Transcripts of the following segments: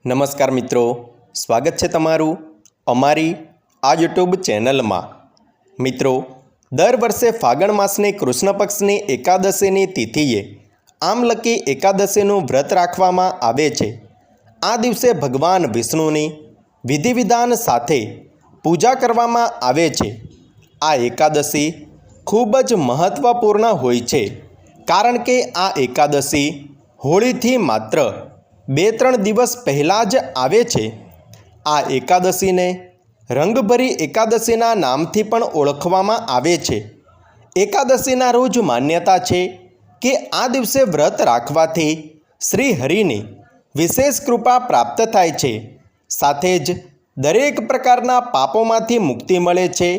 નમસ્કાર મિત્રો, સ્વાગત છે તમારું અમારી આ યુટ્યુબ ચેનલમાં। મિત્રો, દર વર્ષે ફાગણ માસની કૃષ્ણ પક્ષની એકાદશીની તિથિએ આમલકી એકાદશીનું વ્રત રાખવામાં આવે છે। આ દિવસે ભગવાન વિષ્ણુની વિધિ વિધાન સાથે પૂજા કરવામાં આવે છે। આ એકાદશી ખૂબ જ મહત્ત્વપૂર્ણ હોય છે, કારણ કે આ એકાદશી હોળીથી માત્ર 2-3 દિવસ પહેલાં જ આવે છે। આ એકાદશીને રંગભરી એકાદશીના નામથી પણ ઓળખવામાં આવે છે। એકાદશીના રોજ માન્યતા છે કે આ દિવસે વ્રત રાખવાથી શ્રી હરિની વિશેષ કૃપા પ્રાપ્ત થાય છે, સાથે જ દરેક પ્રકારના પાપોમાંથી મુક્તિ મળે છે,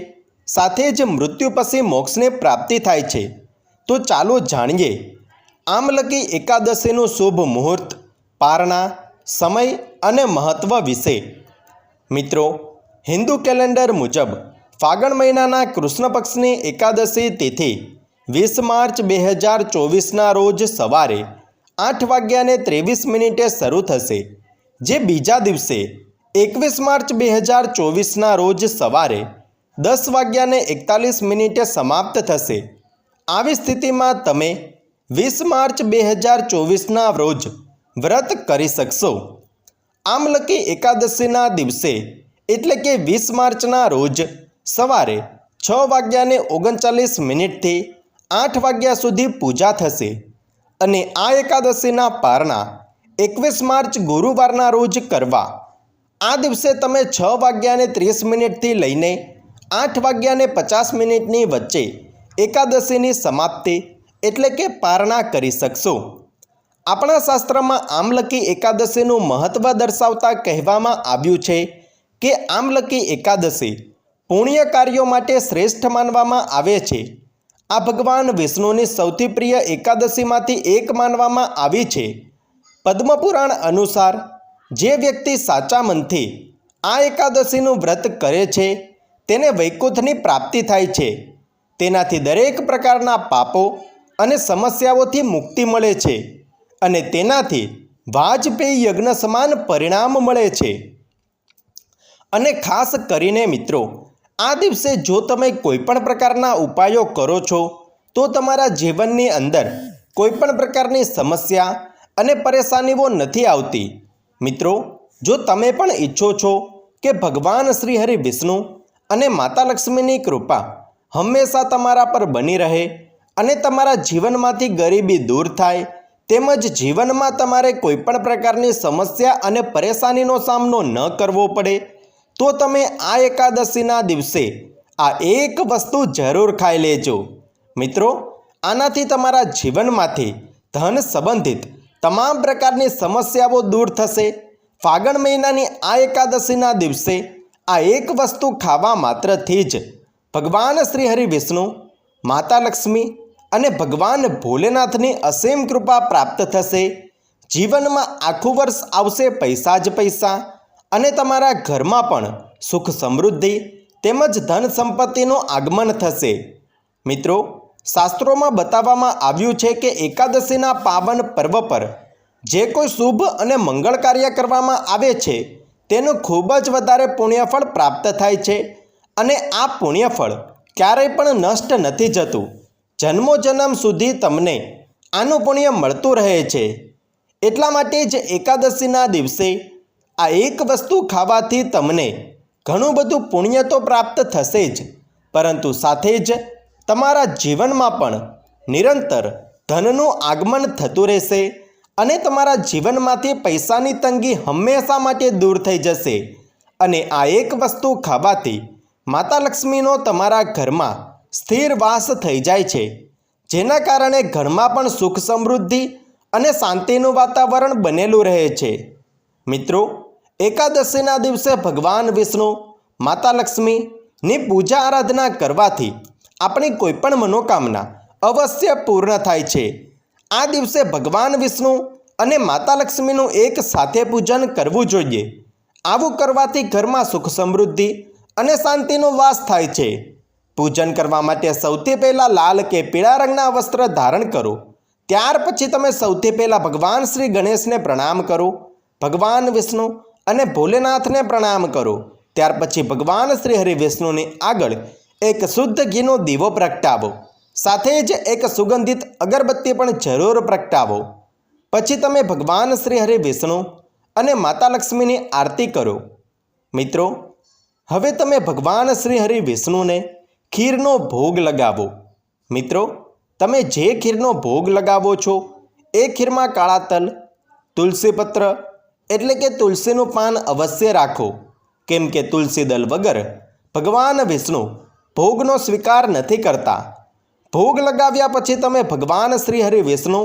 સાથે જ મૃત્યુ પછી મોક્ષની પ્રાપ્તિ થાય છે। તો ચાલો જાણીએ આમલકી એકાદશીનું શુભ મુહૂર્ત, પારણા, સમય અને મહત્ત્વ વિશે। મિત્રો, હિન્દુ કેલેન્ડર મુજબ ફાગણ મહિનાના કૃષ્ણ પક્ષની એકાદશી તિથિ 20 માર્ચ 2024ના રોજ સવારે 8:23 શરૂ થશે, જે બીજા દિવસે 21 માર્ચ 2024ના રોજ સવારે 10:41 સમાપ્ત થશે। આવી સ્થિતિમાં તમે 20 માર્ચ 2024ના રોજ વ્રત કરી શકશો। આમલકી એકાદશીના દિવસે એટલે કે 20 માર્ચના રોજ સવારે 6:39 થી 8 વાગ્યા સુધી પૂજા થશે અને આ એકાદશીના પારણા 21 માર્ચ ગુરુવારના રોજ કરવા। આ દિવસે તમે 6:30 થી લઈને 8:50 વચ્ચે એકાદશીની સમાપ્તિ એટલે કે પારણા કરી શકશો। આપણા શાસ્ત્રમાં આમલકી એકાદશીનું મહત્ત્વ દર્શાવતા કહેવામાં આવ્યું છે કે આમલકી એકાદશી પુણ્ય કાર્યો માટે શ્રેષ્ઠ માનવામાં આવે છે। આ ભગવાન વિષ્ણુની સૌથી પ્રિય એકાદશીમાંથી એક માનવામાં આવી છે। પદ્મપુરાણ અનુસાર જે વ્યક્તિ સાચા મનથી આ એકાદશીનું વ્રત કરે છે તેને વૈકુંઠની પ્રાપ્તિ થાય છે। તેનાથી દરેક પ્રકારના પાપો અને સમસ્યાઓથી મુક્તિ મળે છે અને તેનાથી વાજપેયી યજ્ઞ સમાન પરિણામ મળે છે। અને ખાસ કરીને મિત્રો, આ દિવસે જો તમે કોઈપણ પ્રકારના ઉપાયો કરો છો તો તમારા જીવનની અંદર કોઈપણ પ્રકારની સમસ્યા અને પરેશાનીઓ નથી આવતી। મિત્રો, જો તમે પણ ઈચ્છો છો કે ભગવાન શ્રી હરિ વિષ્ણુ અને માતા લક્ષ્મીની કૃપા હંમેશા તમારા પર બની રહે અને તમારા જીવનમાંથી ગરીબી દૂર થાય, તેમજ જીવનમાં તમારે કોઈપણ પ્રકારની સમસ્યા અને પરેશાનીનો સામનો ન કરવો પડે, તો તમે આ એકાદશીના દિવસે આ એક વસ્તુ જરૂર ખાઈ લેજો। મિત્રો, આનાથી તમારા જીવનમાંથી ધન સંબંધિત તમામ પ્રકારની સમસ્યાઓ દૂર થશે। ફાગણ મહિનાની આ એકાદશીના દિવસે આ એક વસ્તુ ખાવા માત્રથી જ ભગવાન શ્રી હરિ વિષ્ણુ, માતા લક્ષ્મી અને ભગવાન ભોલેનાથની અસીમ કૃપા પ્રાપ્ત થશે। જીવનમાં આખું વર્ષ આવશે પૈસા જ પૈસા અને તમારા ઘરમાં પણ સુખ સમૃદ્ધિ તેમજ ધન સંપત્તિનું આગમન થશે। મિત્રો, શાસ્ત્રોમાં બતાવવામાં આવ્યું છે કે એકાદશીના પાવન પર્વ પર જે કોઈ શુભ અને મંગળ કાર્ય કરવામાં આવે છે તેનું ખૂબ જ વધારે પુણ્યફળ પ્રાપ્ત થાય છે અને આ પુણ્યફળ ક્યારેય પણ નષ્ટ નથી જતું। જન્મો જન્મ સુધી તમને આનું પુણ્ય મળતું રહે છે। એટલા માટે જ એકાદશીના દિવસે આ એક વસ્તુ ખાવાથી તમને ઘણું બધું પુણ્ય તો પ્રાપ્ત થશે જ, પરંતુ સાથે જ તમારા જીવનમાં પણ નિરંતર ધનનું આગમન થતું રહેશે અને તમારા જીવનમાંથી પૈસાની તંગી હંમેશા માટે દૂર થઈ જશે। અને આ એક વસ્તુ ખાવાથી માતા લક્ષ્મીનો તમારા ઘરમાં સ્થિર વાસ થઈ જાય છે, જેના કારણે ઘરમાં પણ સુખ સમૃદ્ધિ અને શાંતિનું વાતાવરણ બનેલું રહે છે। મિત્રો, એકાદશીના દિવસે ભગવાન વિષ્ણુ, માતા લક્ષ્મીની પૂજા આરાધના કરવાથી આપણી કોઈપણ મનોકામના અવશ્ય પૂર્ણ થાય છે। આ દિવસે ભગવાન વિષ્ણુ અને માતા લક્ષ્મીનું એક સાથે પૂજન કરવું જોઈએ। આવું કરવાથી ઘરમાં સુખ સમૃદ્ધિ અને શાંતિનો વાસ થાય છે। પૂજન કરવા માટે સૌથી પહેલાં લાલ કે પીળા રંગના વસ્ત્ર ધારણ કરો। ત્યાર પછી તમે સૌથી પહેલાં ભગવાન શ્રી ગણેશને પ્રણામ કરો। ભગવાન વિષ્ણુ અને ભોલેનાથને પ્રણામ કરો. ત્યાર પછી ભગવાન શ્રી હરિ વિષ્ણુની આગળ એક શુદ્ધ ઘીનો દીવો પ્રગટાવો. સાથે જ એક સુગંધિત અગરબત્તી પણ જરૂર પ્રગટાવો. પછી તમે ભગવાન શ્રી હરિ વિષ્ણુ અને માતા લક્ષ્મીની આરતી કરો. મિત્રો, હવે તમે ભગવાન શ્રી હરિ વિષ્ણુને ખીરનો ભોગ લગાવો. મિત્રો, તમે જે ખીરનો ભોગ લગાવો છો એ ખીરમાં કાળા તલ, તુલસીપત્ર એટલે કે તુલસીનું પાન અવશ્ય રાખો, કેમ કે તુલસી દલ વગર ભગવાન વિષ્ણુ ભોગનો સ્વીકાર નથી કરતા. ભોગ લગાવ્યા પછી તમે ભગવાન શ્રી હરિ વિષ્ણુ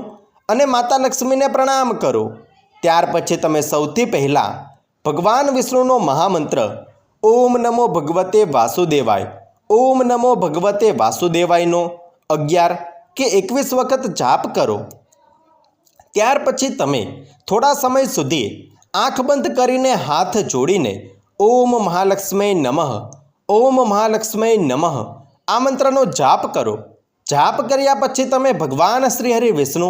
અને માતા લક્ષ્મીને પ્રણામ કરો. ત્યાર પછી તમે સૌથી પહેલાં ભગવાન વિષ્ણુનો મહામંત્ર ઓમ નમો ભગવતે વાસુદેવાય, ઓમ નમો ભગવતે વાસુદેવાયનો 11 કે 21 વખત જાપ કરો. ત્યાર પછી તમે થોડા સમય સુધી આંખ બંધ કરીને હાથ જોડીને ઓમ મહાલક્ષ્મી નમઃ, ઓમ મહાલક્ષ્મી નમઃ આ મંત્રનો જાપ કરો. જાપ કર્યા પછી તમે ભગવાન શ્રી હરિ વિષ્ણુ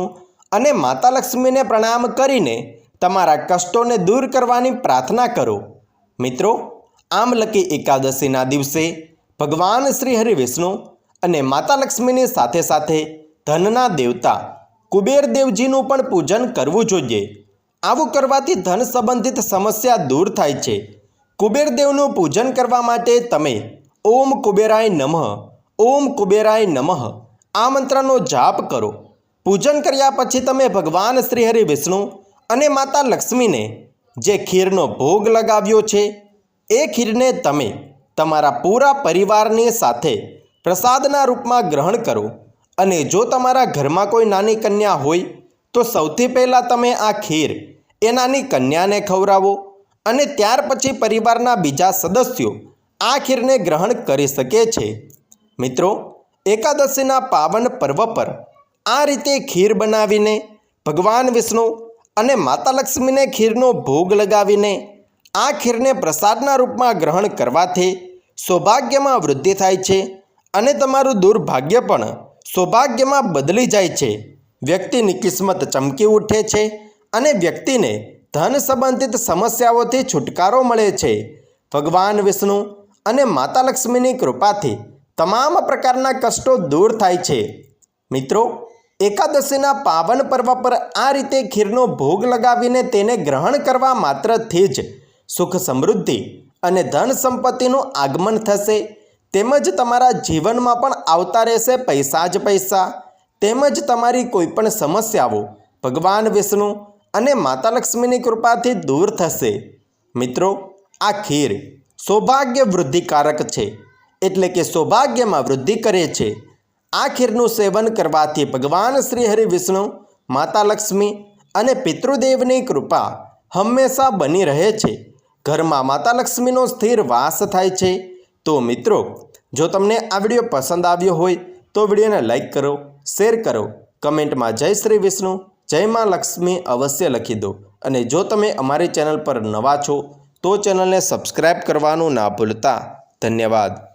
અને માતા લક્ષ્મીને પ્રણામ કરીને તમારા કષ્ટોને દૂર કરવાની પ્રાર્થના કરો. મિત્રો, આમલકી એકાદશીના દિવસે ભગવાન શ્રી હરિ વિષ્ણુ અને માતા લક્ષ્મીની સાથે સાથે ધનના દેવતા કુબેરદેવજીનું પણ પૂજન કરવું જોઈએ. આવું કરવાથી ધન સંબંધિત સમસ્યા દૂર થાય છે. કુબેરદેવનું પૂજન કરવા માટે તમે ઓમ કુબેરાય નમઃ, ઓમ કુબેરાય નમઃ આ મંત્રનો જાપ કરો. પૂજન કર્યા પછી તમે ભગવાન શ્રી હરિ વિષ્ણુ અને માતા લક્ષ્મીને જે ખીરનો ભોગ લગાવ્યો છે એ ખીરને તમે તમારા પૂરા પરિવારની સાથે પ્રસાદના રૂપમાં ગ્રહણ કરો. અને જો તમારા ઘરમાં કોઈ નાની કન્યા હોય તો સૌથી પહેલાં તમે આ ખીર એ નાની કન્યાને ખવડાવો અને ત્યાર પછી પરિવારના બીજા સદસ્યો આ ખીરને ગ્રહણ કરી શકે છે. મિત્રો, એકાદશીના પાવન પર્વ પર આ રીતે ખીર બનાવીને ભગવાન વિષ્ણુ અને માતા લક્ષ્મીને ખીરનો ભોગ લગાવીને આ ખીરને પ્રસાદના રૂપમાં ગ્રહણ કરવાથી સૌભાગ્યમાં વૃદ્ધિ થાય છે અને તમારું દુર્ભાગ્ય પણ સૌભાગ્યમાં બદલી જાય છે. વ્યક્તિની કિસ્મત ચમકી ઉઠે છે અને વ્યક્તિને ધન સંબંધિત સમસ્યાઓથી છુટકારો મળે છે. ભગવાન વિષ્ણુ અને માતા લક્ષ્મીની કૃપાથી તમામ પ્રકારના કષ્ટો દૂર થાય છે. મિત્રો, એકાદશીના પાવન પર્વ પર આ રીતે ખીરનો ભોગ લગાવીને તેને ગ્રહણ કરવા માત્રથી જ સુખ સમૃદ્ધિ અને ધન સંપત્તિનું આગમન થશે. તેમજ તમારા જીવનમાં પણ આવતા રહેશે પૈસા જ પૈસા. તેમજ તમારી કોઈપણ સમસ્યાઓ ભગવાન વિષ્ણુ અને માતા લક્ષ્મીની કૃપાથી દૂર થશે. મિત્રો, આ ખીર સૌભાગ્ય વૃદ્ધિકારક છે, એટલે કે સૌભાગ્યમાં વૃદ્ધિ કરે છે. આ ખીરનું સેવન કરવાથી ભગવાન શ્રી હરિ વિષ્ણુ, માતા લક્ષ્મી અને પિતૃદેવની કૃપા હંમેશા બની રહે છે. ઘરમાં માતા લક્ષ્મીનો સ્થિર વાસ થાય છે. તો મિત્રો, જો તમને આ વિડીયો પસંદ આવ્યો હોય તો વિડીયોને લાઈક કરો, શેર કરો, કમેન્ટમાં જય શ્રી વિષ્ણુ, જય મા લક્ષ્મી અવશ્ય લખી દો. અને જો તમે અમારી ચેનલ પર નવા છો તો ચેનલને સબસ્ક્રાઈબ કરવાનું ના ભૂલતા. ધન્યવાદ.